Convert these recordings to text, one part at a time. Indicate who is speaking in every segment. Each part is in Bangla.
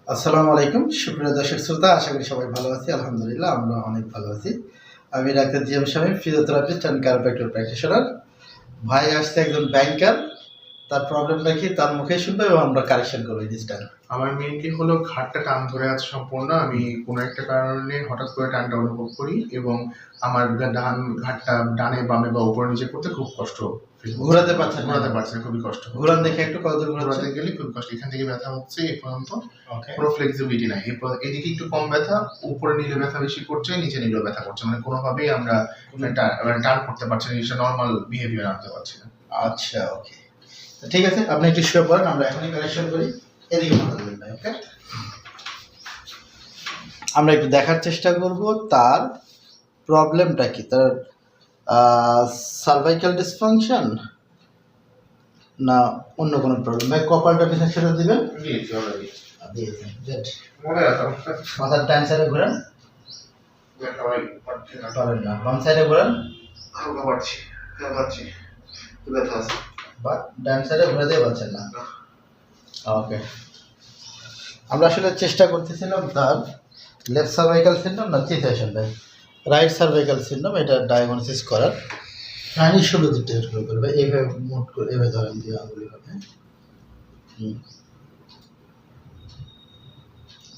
Speaker 1: আসসালামু আলাইকুম সুপ্রিয় দর্শক শ্রোতা, আশা করি সবাই ভালো আছি। আলহামদুলিল্লাহ আমরা অনেক ভালো আছি। আমি doctor GM Shamim, physiotherapist and chiropractor practitioner. ভাই আসছে একজন ব্যাংকার, তার প্রবলেমটা কি তার মুখে শুনবো এবং আমরা কারেকশন করবো জিনিসটা।
Speaker 2: আমার মেইনলি হলো ঘাটটা টান ধরে আছে সম্পূর্ণ। আমি কোনো একটা কারণে হঠাৎ করে টানটা অনুভব করি এবং আমার ডান ঘাটটা ডানে বামে বা উপরে নিচে করতে খুব কষ্ট
Speaker 1: ঘোরাতে পারছেন না?
Speaker 2: ঘোরাতে পারছি না, খুবই কষ্ট।
Speaker 1: ঘোরান দেখে একটু কতদূর ঘোরাতে
Speaker 2: ঘোরাতে গেলে খুব কষ্ট। এখান থেকে ব্যথা হচ্ছে এই পর্যন্ত,
Speaker 1: ওকে।
Speaker 2: কোনো ফ্লেক্সিবিলিটি নাই। এরপর এদিকে একটু কম ব্যথা, উপরে নিলে ব্যথা বেশি করছে, নিচে নিলেও ব্যথা করছে, মানে কোনোভাবেই আমরা টান করতে পারছি না, জিনিসটা নর্মাল বিহেভিয়ার আনতে পারছি না।
Speaker 1: আচ্ছা, ওকে, ঠিক আছে, আপনি একটু শুয়ে পড়েন, আমরা এখনই কারেকশন করি। এদিকে মাথা দিবেন ভাই, ওকে। আমরা একটু দেখার চেষ্টা করব তার প্রবলেমটা কি, তার সার্ভাইকাল ডিসফাংশন না অন্য কোনো প্রবলেম। ভাই কপালটা পিছনে ছেড়ে দিবেন। মাথার ডান সাইডে ঘোরান, পারেন না, বাম সাইডে ঘোরান,
Speaker 2: হালকা পারছি, হ্যাঁ পারছি, ব্যথা আছে,
Speaker 1: বা ডান সাইডে ঘোরাতে পারছেন না। ওকে, আমরা আসলে চেষ্টা করতেছিলাম তার লেফট সার্ভাইকাল সিনড্রোম না চিথেশন, ভাই রাইট সার্ভাইকাল সিনড্রোম, এটা ডায়াগনোসিস করার প্রাণী শুরু দিতে শুরু করবে। এইভাবে মুট করে এভাবে ধরেন দিয়ে আঙুলি হবে,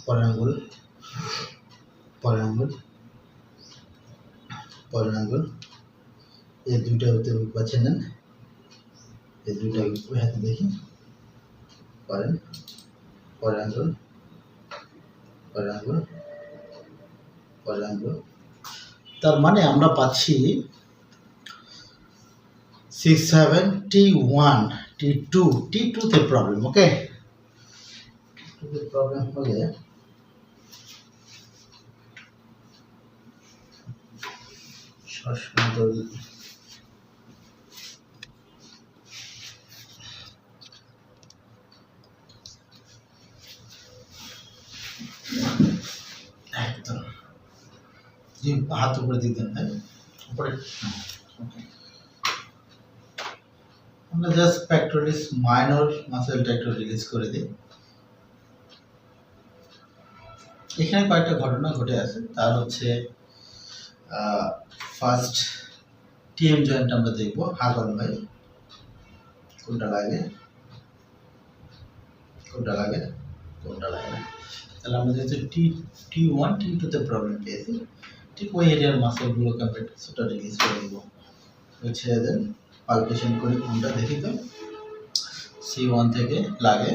Speaker 1: পরের আঙুল, পরের আঙুল, পরের আঙুল, এই দুইটা হতে বাছে নেন, এই দুইটা ওই হাতে দেখি, পরেন, পরের আঙুল, পরের আঙুল, পরের আঙুল। তার মানে আমরা পাচ্ছি 6, 7, T1, T2, T2 তে প্রবলেম। ওকে, T2 তে প্রবলেম হলে শ্বাসমূদল একদম হাত উপরে দিতেন, ভাই উপরে। আমরা জাস্ট প্যাক্টোরিস মাইনর মাসেলটা একটু রিলিজ করে দিই। এখানে কয়েকটা ঘটনা ঘটে আছে, তার হচ্ছে ফার্স্ট টিএম জয়েন্ট আমরা দেখবো। হাগল ভাই কোনটা লাগে, কোনটা লাগে, কোনটা লাগে না। তাহলে আমরা যেহেতু T1, T2 তে প্রবলেম পেয়েছি, ঠিক ওই এরিয়ার মাসেলগুলোকে আমরা কিছুটা রিলিজ করে দেবো। ছেড়ে দেন, পালপেশন করে কোনটা দেখি তো। C1 থেকে লাগে,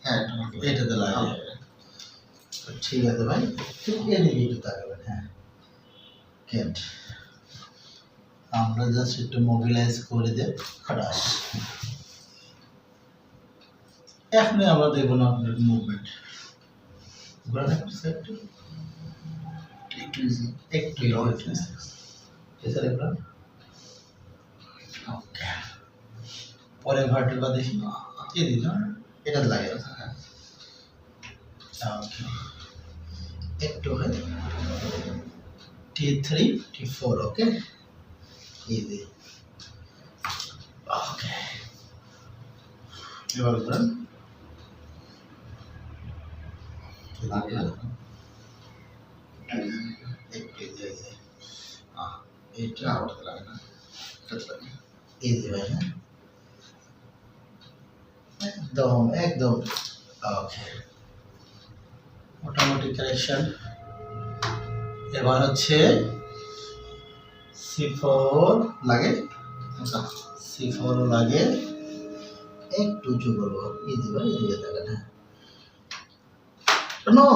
Speaker 2: হ্যাঁ
Speaker 1: এটাতে লাগে, ঠিক আছে ভাই, ঠিক এদিকে একটু তাকাবেন। হ্যাঁ, কেন্ট আমরা জাস্ট একটু মোবিলাইজ করে দেব, খাটাস। এখনই আমরা দেখবো না আপনার মুভমেন্ট, ঘোরান একটু একটু একটু একটু এছাড়া ঘোরান। ওকে, পরে ভার্টিবা দেখি, এদিকে না, এটা লাগে। ওকে, একটু হয় T3, T4, ওকে, ইজি। ওকে, এবার ঘোরান, একটু ইজি আছে, এটা
Speaker 2: ওঠাতে লাগে না,
Speaker 1: ইজি ভাই, হ্যাঁ একদম একদম। ওকে, মোটামুটি কারেকশন। এবার হচ্ছে C4 লাগে, C4 লাগে, একটু উঁচু করবো, ইজি ভাই, এদিকে থাকেন। হ্যাঁ, নো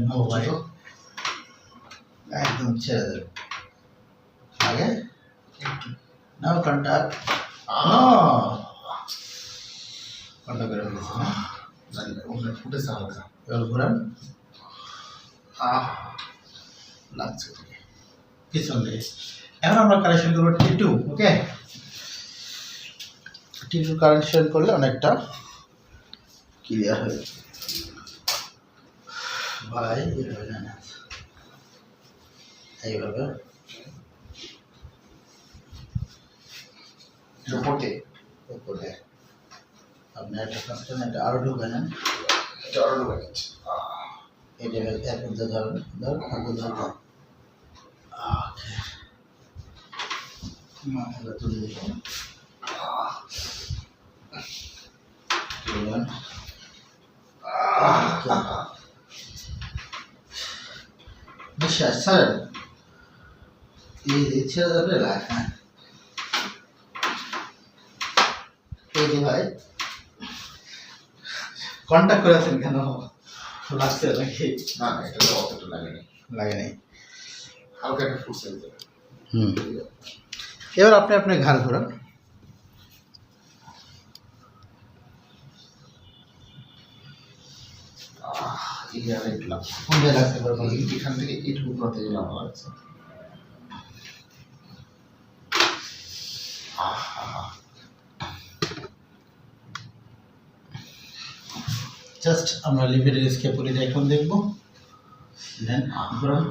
Speaker 1: নো ভাই, একদম ছেড়ে দেবে, লাগে একটু, নাও কন্টাক্ট, কন্টাক্ট করে ফেলেছে না,
Speaker 2: ফুটেছে হালকা,
Speaker 1: এবার ঘোরান,
Speaker 2: লাগছে
Speaker 1: পিছন দিকে। এখন আমরা কারেকশন করবো T2, ওকে। T2 কারেকশন করলে অনেকটা ক্লিয়ার হয়ে যাবে ভাই। এইভাবে না, এইভাবে
Speaker 2: উপরে
Speaker 1: উপরে আপনি একটা ফার্স্ট এটা আরও ঢুকে নেন,
Speaker 2: এটা আরো ঢুকে গেছে।
Speaker 1: এই জায়গায় এক মধ্যে ধরেন, ধর মাথাটা তুলে দিবেন। তুলবেন। নিঃশ্বাস ছাড়েন, এই ছেড়ে যাবে রাখ। হ্যাঁ, এই যে ভাই কন্ট্যাক্ট করেছেন কেন, লাগছে নাকি?
Speaker 2: না না, এটা তো অতটা লাগেনি,
Speaker 1: লাগে নাই।
Speaker 2: হালকা একটা ফুড সাইজ দেবে।
Speaker 1: এবার আপনি আপনার ঘাড় ঘোরান।
Speaker 2: এই আর একটু লাগছে,
Speaker 1: কোন জায়গায় লাগতে পারবো?
Speaker 2: এখান থেকে একটু উপরাতে গেলে আমার লাগছে।
Speaker 1: জাস্ট আমরা লিমিটেড স্কেপুলিটা এখন দেখবো। দেন ঘোরান,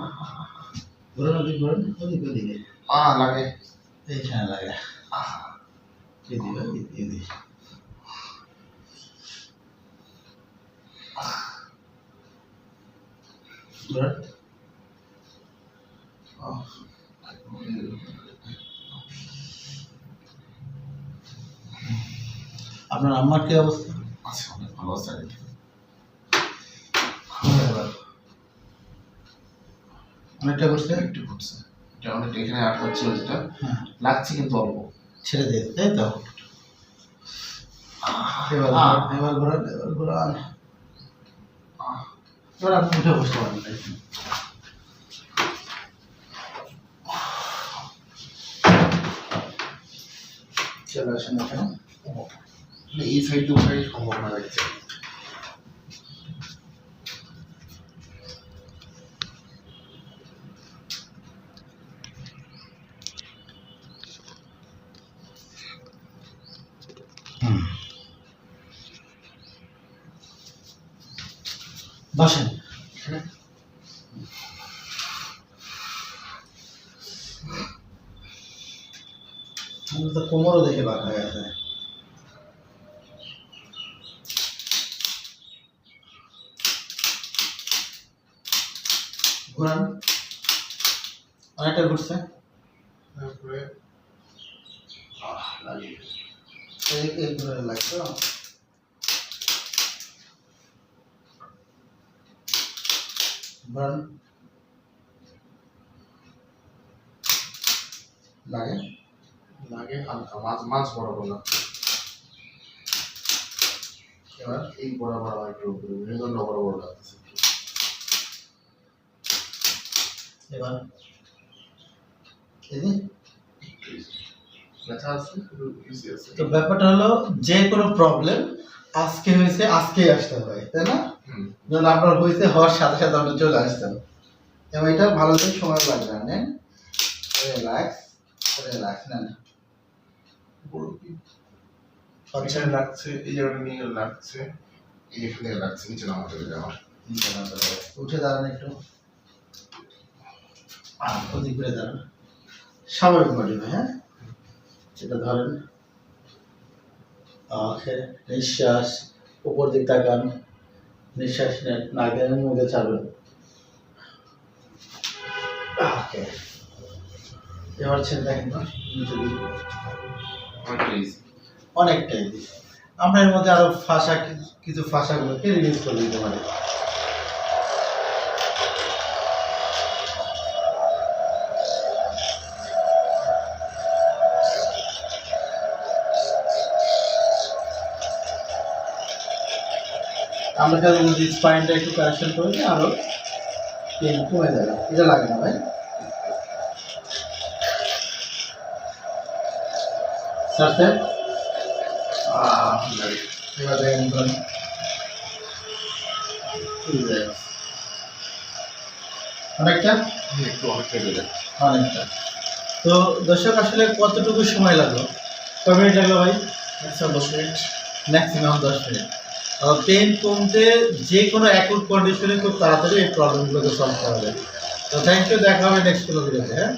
Speaker 1: ঘোরান, ঘোরান, ওদিকে
Speaker 2: লাগে,
Speaker 1: এইখানে লাগে। এদিকে ঘোরান। আপনার আম্মার কি অবস্থা?
Speaker 2: আচ্ছা, অনেক ভালো আছে।
Speaker 1: অনেকটা করছে,
Speaker 2: একটু ঘুরছে, এটা অনেকটা এখানে আটকাচ্ছিল যেটা,
Speaker 1: হ্যাঁ
Speaker 2: লাগছে কিন্তু অল্প।
Speaker 1: ছেড়ে দিয়ে, তাই তো? এবার ঘোরান, এবার ঘোরান। এবার আপনি উঠে বসতে পারেন। চলে আসেন এখানে।
Speaker 2: এই সাইড দিয়ে ওঠাই সম্ভব না লাগছে।
Speaker 1: বসেন। তো কোমরও দেখে বাঁকা হয়ে গেছে। ঘোরান, অনেকটা ঘুরছে।
Speaker 2: তারপরে
Speaker 1: এই ঘুরে লাগতো। ঘোরান, লাগে
Speaker 2: লাগে হালকা, মাছ বরাবর লাগছে। এবার এই বরাবর আমার একটু মেরুদণ্ড বরাবর লাগতেছে।
Speaker 1: এবার এই যে
Speaker 2: ব্যথা আছে, একটু ইজি আছে।
Speaker 1: তো ব্যাপারটা হলো যে কোনো প্রবলেম আজকে হয়েছে আজকেই আসতে হয়, তাই না? যখন আপনার হয়েছে হওয়ার সাথে সাথে আপনি চলে আসতেন, এবং এটা ভালো করে সময় লাগবে না। নেন, রিল্যাক্স, রিল্যাক্স নেন।
Speaker 2: এখানে লাগছে, এই জায়গাটা নিয়ে লাগছে, এখানে লাগছে, নিচে নামা চলে যাওয়ার।
Speaker 1: উঠে দাঁড়ান একটু, ওদিক করে দাঁড়ান, স্বাভাবিক বডি। হ্যাঁ, এটা ধরেন। ওকে, নিঃশ্বাস উপর দিক তাকান, নিঃশ্বাস নেন, নাকের মধ্যে ছাড়বেন। ওকে, এবার ছেড়ে দেখেন না, নিচে দিকে। অনেকটাই আমরা এর মধ্যে আরো কিছু ফাঁসাগুলোকে রিলিজ করে দিতে পারি। আমরা যদি স্পাইনটা একটু কারেকশন করে দিই আরো পেন কমে যাবে। এটা লাগে না ভাই, স্যার স্যার। এবার দেখেন অনেকটা অনেকটা। তো দর্শক আসলে কতটুকু সময় লাগলো, কয় মিনিট লাগলো ভাই?
Speaker 2: 10 মিনিট,
Speaker 1: ম্যাক্সিমাম 10 মিনিট। পেন কমতে যে কোনো অ্যাকুট কন্ডিশনে খুব তাড়াতাড়ি এই প্রবলেমগুলোকে সলভ করা যায়। তো থ্যাংক ইউ, দেখা হবে নেক্সট কোনো ভিডিওতে। হ্যাঁ।